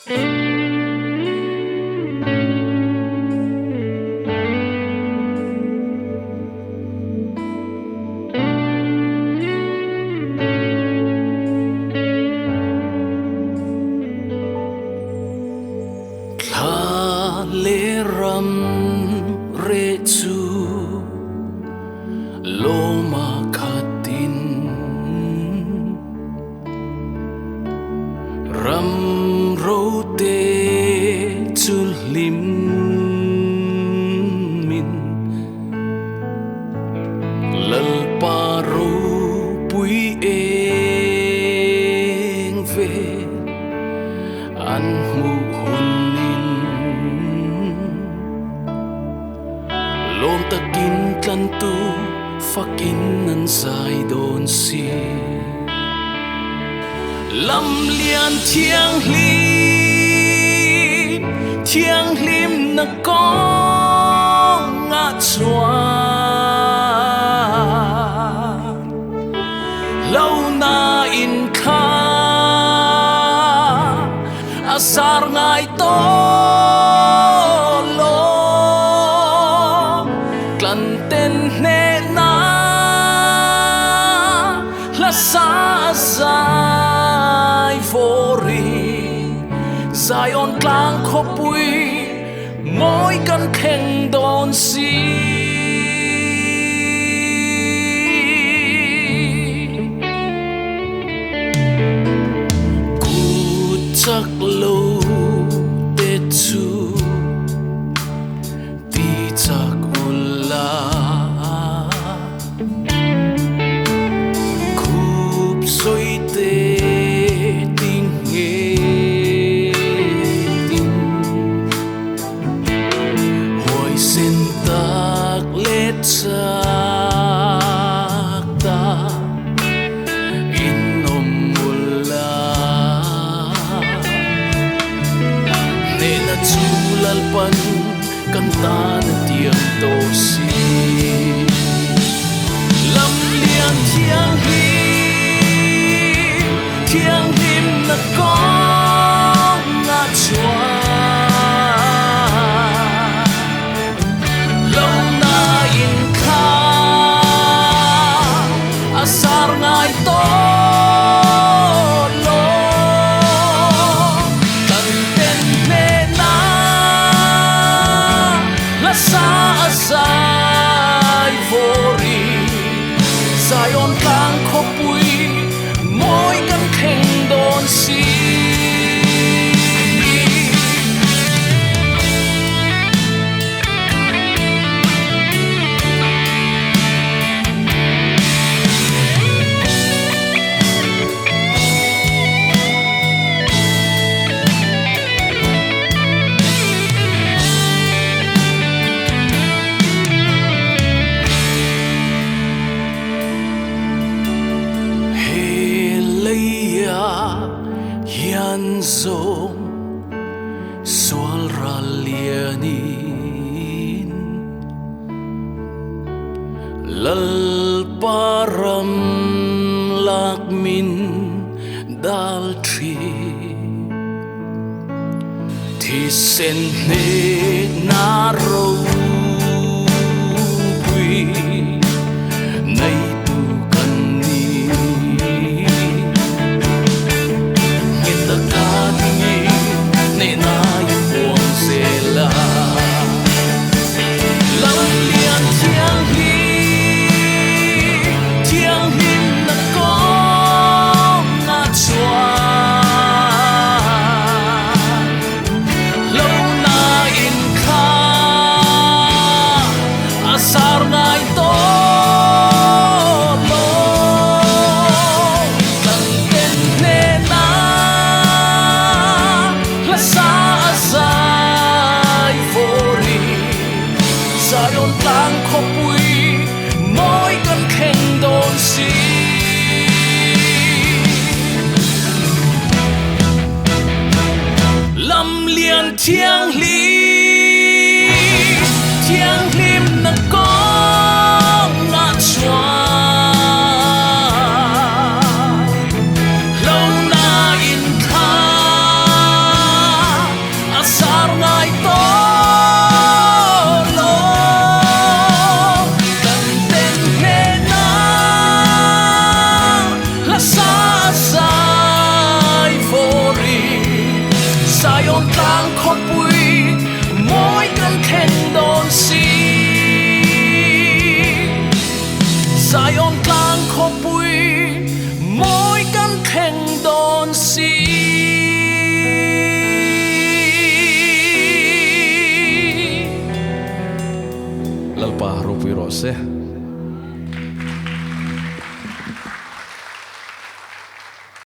le ram re chu loma khatin ram ro te chul lim min lal pa ro pui eng ve an mu hun lom takin tlan tu fakin nan sai don si lam lian thiang lim na con ngã chua lâu na in kha asar ngai to ten ne na la sa sai vori Zion klang kho pui moi kan kheng don si ku chak lo te chu ti chak sakta inom mula nena chulalpan kanta na tiang tosi lam liang thiang lim na con nga chua asar ngai to lo tan ten ne na la sa sai vori Zion kang kho pui moi kan kheng don si hian zong sual ra lianin lal param lak min dal tri thi sen ne na ro pui nay lâu na in kha se